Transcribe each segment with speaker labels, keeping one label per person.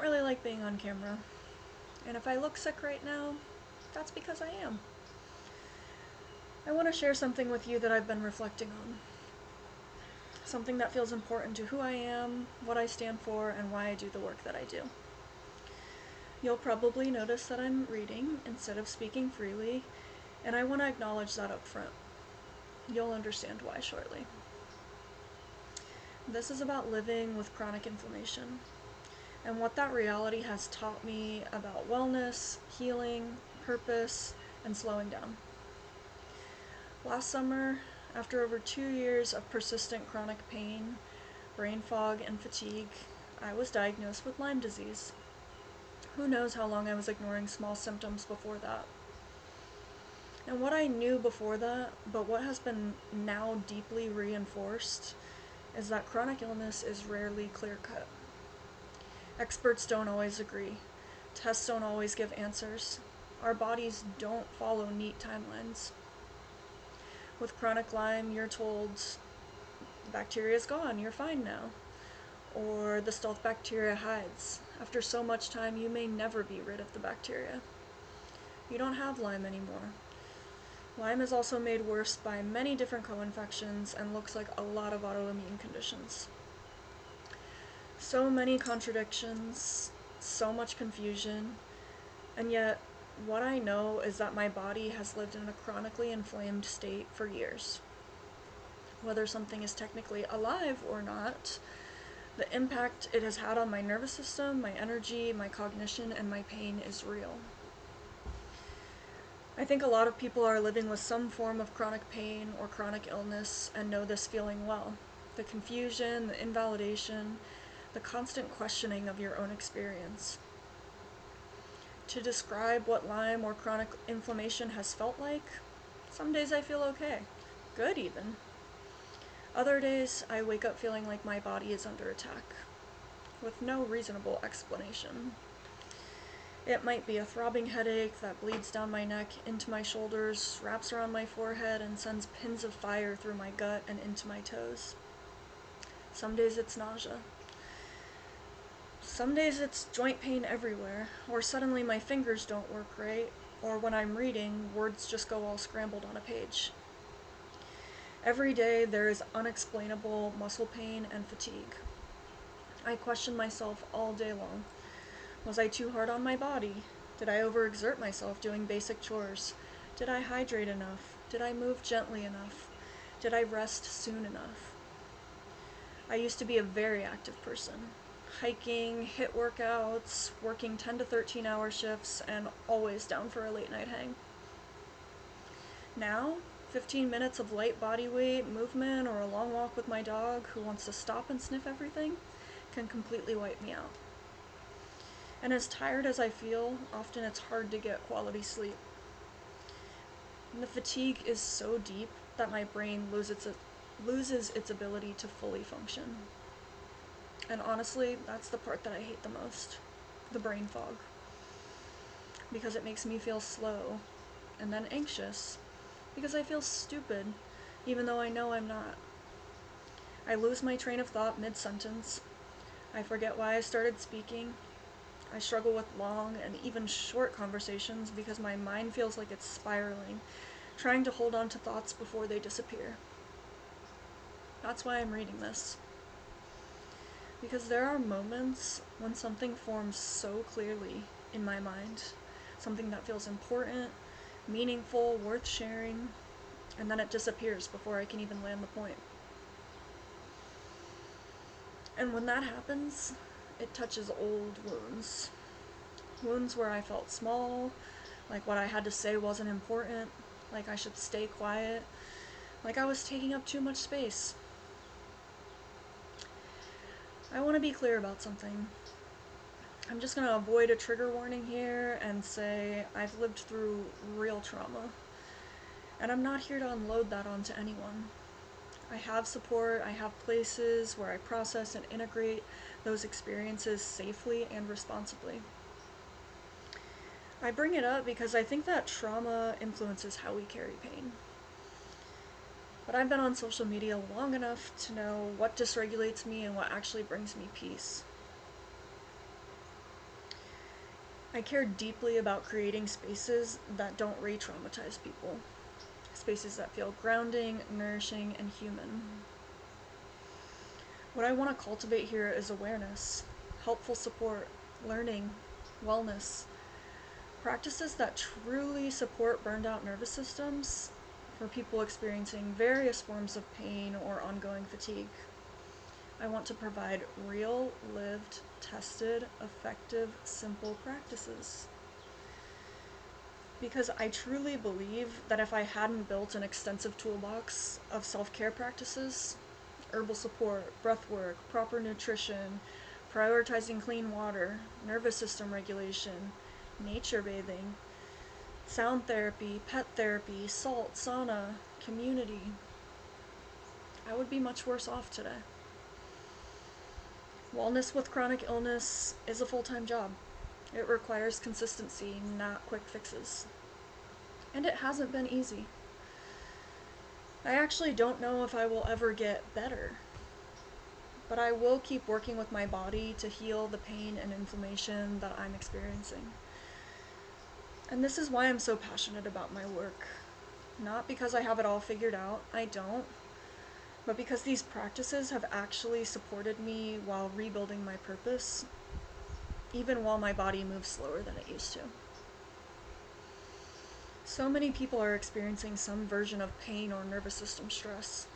Speaker 1: really like being on camera. And if I look sick right now, that's because I am. I want to share something with you that I've been reflecting on. Something that feels important to who I am, what I stand for, and why I do the work that I do. You'll probably notice that I'm reading instead of speaking freely, and I want to acknowledge that up front. You'll understand why shortly. This is about living with chronic inflammation and what that reality has taught me about wellness, healing, purpose, and slowing down. Last summer, after over 2 years of persistent chronic pain, brain fog, and fatigue, I was diagnosed with Lyme disease. Who knows how long I was ignoring small symptoms before that. And what I knew before that, but what has been now deeply reinforced, is that chronic illness is rarely clear-cut. Experts don't always agree. Tests don't always give answers. Our bodies don't follow neat timelines. With chronic Lyme, you're told, the bacteria is gone, you're fine now. Or the stealth bacteria hides. After so much time, you may never be rid of the bacteria. You don't have Lyme anymore. Lyme is also made worse by many different co-infections and looks like a lot of autoimmune conditions. So many contradictions, so much confusion, and yet what I know is that my body has lived in a chronically inflamed state for years. Whether something is technically alive or not, the impact it has had on my nervous system, my energy, my cognition, and my pain is real. I think a lot of people are living with some form of chronic pain or chronic illness and know this feeling well. The confusion, the invalidation, the constant questioning of your own experience. To describe what Lyme or chronic inflammation has felt like, some days I feel okay, good even. Other days I wake up feeling like my body is under attack, with no reasonable explanation. It might be a throbbing headache that bleeds down my neck into my shoulders, wraps around my forehead, and sends pins of fire through my gut and into my toes. Some days it's nausea. Some days it's joint pain everywhere, or suddenly my fingers don't work right, or when I'm reading, words just go all scrambled on a page. Every day there is unexplainable muscle pain and fatigue. I question myself all day long. Was I too hard on my body? Did I overexert myself doing basic chores? Did I hydrate enough? Did I move gently enough? Did I rest soon enough? I used to be a very active person. Hiking, HIIT workouts, working 10 to 13 hour shifts, and always down for a late night hang. Now, 15 minutes of light body weight movement or a long walk with my dog who wants to stop and sniff everything can completely wipe me out. And as tired as I feel, often it's hard to get quality sleep. And the fatigue is so deep that my brain loses its ability to fully function. And honestly, that's the part that I hate the most, the brain fog. Because it makes me feel slow, and then anxious, because I feel stupid, even though I know I'm not. I lose my train of thought mid-sentence. I forget why I started speaking. I struggle with long and even short conversations because my mind feels like it's spiraling, trying to hold on to thoughts before they disappear. That's why I'm reading this. Because there are moments when something forms so clearly in my mind, something that feels important, meaningful, worth sharing, and then it disappears before I can even land the point. And when that happens, it touches old wounds. Wounds where I felt small, like what I had to say wasn't important, like I should stay quiet, like I was taking up too much space. I want to be clear about something. I'm just going to avoid a trigger warning here and say I've lived through real trauma. And I'm not here to unload that onto anyone. I have support, I have places where I process and integrate those experiences safely and responsibly. I bring it up because I think that trauma influences how we carry pain. But I've been on social media long enough to know what dysregulates me and what actually brings me peace. I care deeply about creating spaces that don't re-traumatize people. Spaces that feel grounding, nourishing, and human. What I want to cultivate here is awareness, helpful support, learning, wellness, practices that truly support burned out nervous systems for people experiencing various forms of pain or ongoing fatigue. I want to provide real, lived, tested, effective, simple practices. Because I truly believe that if I hadn't built an extensive toolbox of self-care practices, herbal support, breath work, proper nutrition, prioritizing clean water, nervous system regulation, nature bathing, sound therapy, pet therapy, salt, sauna, community, I would be much worse off today. Wellness with chronic illness is a full-time job. It requires consistency, not quick fixes. And it hasn't been easy. I actually don't know if I will ever get better, but I will keep working with my body to heal the pain and inflammation that I'm experiencing. And this is why I'm so passionate about my work. Not because I have it all figured out, I don't, but because these practices have actually supported me while rebuilding my purpose, even while my body moves slower than it used to. So many people are experiencing some version of pain or nervous system stress,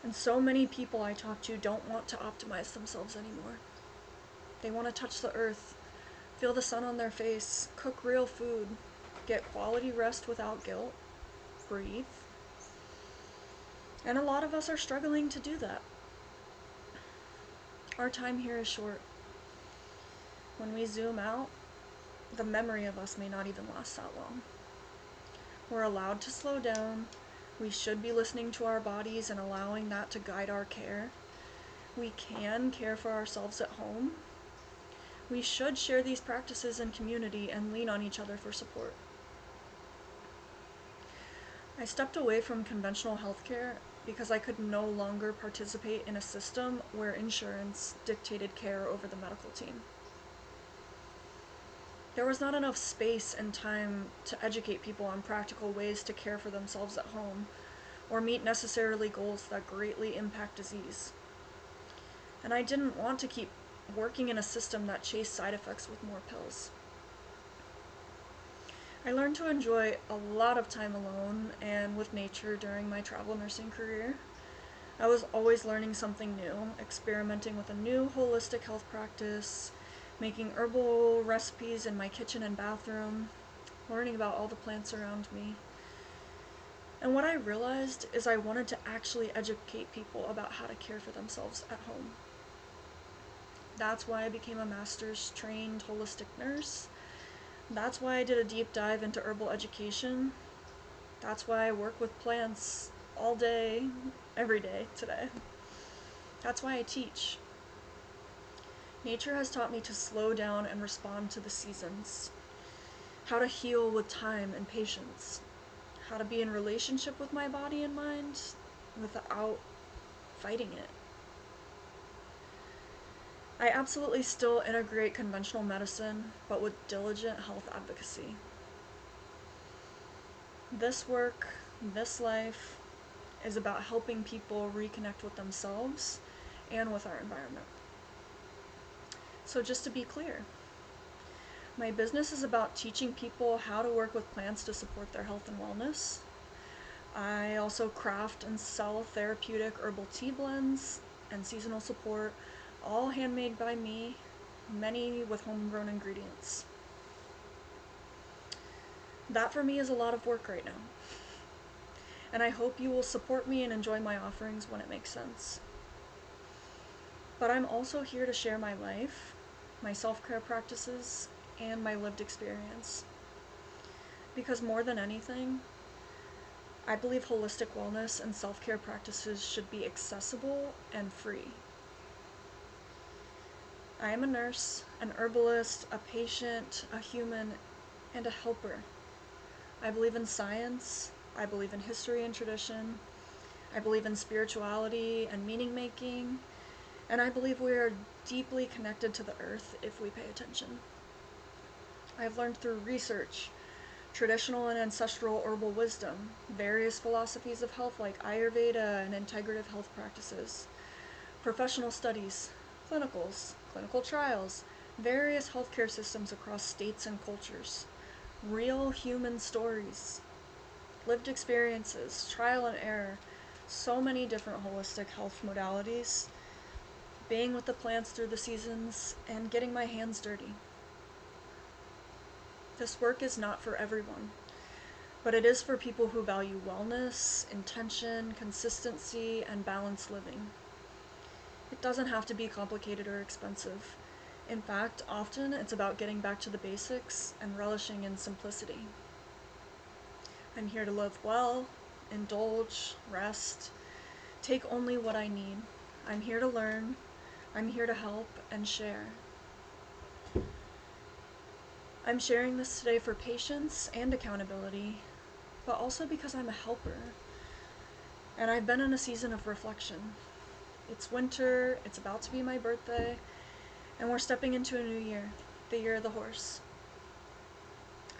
Speaker 1: and so many people I talk to don't want to optimize themselves anymore. They want to touch the earth, feel the sun on their face, cook real food, get quality rest without guilt, breathe. And a lot of us are struggling to do that. Our time here is short. When we zoom out, the memory of us may not even last that long. We're allowed to slow down. We should be listening to our bodies and allowing that to guide our care. We can care for ourselves at home. We should share these practices in community and lean on each other for support. I stepped away from conventional healthcare because I could no longer participate in a system where insurance dictated care over the medical team. There was not enough space and time to educate people on practical ways to care for themselves at home or meet necessarily goals that greatly impact disease. And I didn't want to keep working in a system that chased side effects with more pills. I learned to enjoy a lot of time alone and with nature during my travel nursing career. I was always learning something new, experimenting with a new holistic health practice, making herbal recipes in my kitchen and bathroom, learning about all the plants around me. And what I realized is I wanted to actually educate people about how to care for themselves at home. That's why I became a master's trained holistic nurse. That's why I did a deep dive into herbal education. That's why I work with plants all day, every day today. That's why I teach. Nature has taught me to slow down and respond to the seasons, how to heal with time and patience, how to be in relationship with my body and mind without fighting it. I absolutely still integrate conventional medicine, but with diligent health advocacy. This work, this life, is about helping people reconnect with themselves and with our environment. So just to be clear, my business is about teaching people how to work with plants to support their health and wellness. I also craft and sell therapeutic herbal tea blends and seasonal support, all handmade by me, many with homegrown ingredients. That for me is a lot of work right now. And I hope you will support me and enjoy my offerings when it makes sense. But I'm also here to share my life, my self-care practices, and my lived experience. Because more than anything, I believe holistic wellness and self-care practices should be accessible and free. I am a nurse, an herbalist, a patient, a human, and a helper. I believe in science, I believe in history and tradition, I believe in spirituality and meaning making, and I believe we are deeply connected to the earth if we pay attention. I've learned through research, traditional and ancestral herbal wisdom, various philosophies of health like Ayurveda and integrative health practices, professional studies, clinical trials, various healthcare systems across states and cultures, real human stories, lived experiences, trial and error, so many different holistic health modalities, being with the plants through the seasons, and getting my hands dirty. This work is not for everyone, but it is for people who value wellness, intention, consistency, and balanced living. It doesn't have to be complicated or expensive. In fact, often it's about getting back to the basics and relishing in simplicity. I'm here to live well, indulge, rest, take only what I need. I'm here to learn, I'm here to help and share. I'm sharing this today for patience and accountability, but also because I'm a helper. And I've been in a season of reflection. It's winter, it's about to be my birthday, and we're stepping into a new year, the year of the horse.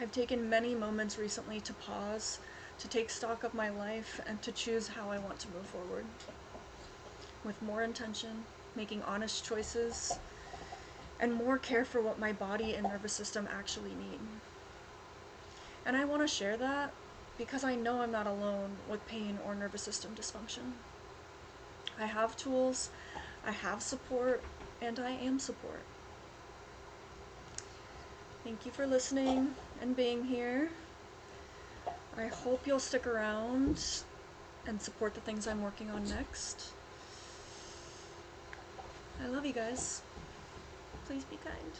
Speaker 1: I've taken many moments recently to pause, to take stock of my life, and to choose how I want to move forward. With more intention, making honest choices, and more care for what my body and nervous system actually need. And I want to share that because I know I'm not alone with pain or nervous system dysfunction. I have tools, I have support, and I am support. Thank you for listening and being here. I hope you'll stick around and support the things I'm working on next. I love you guys. Please be kind.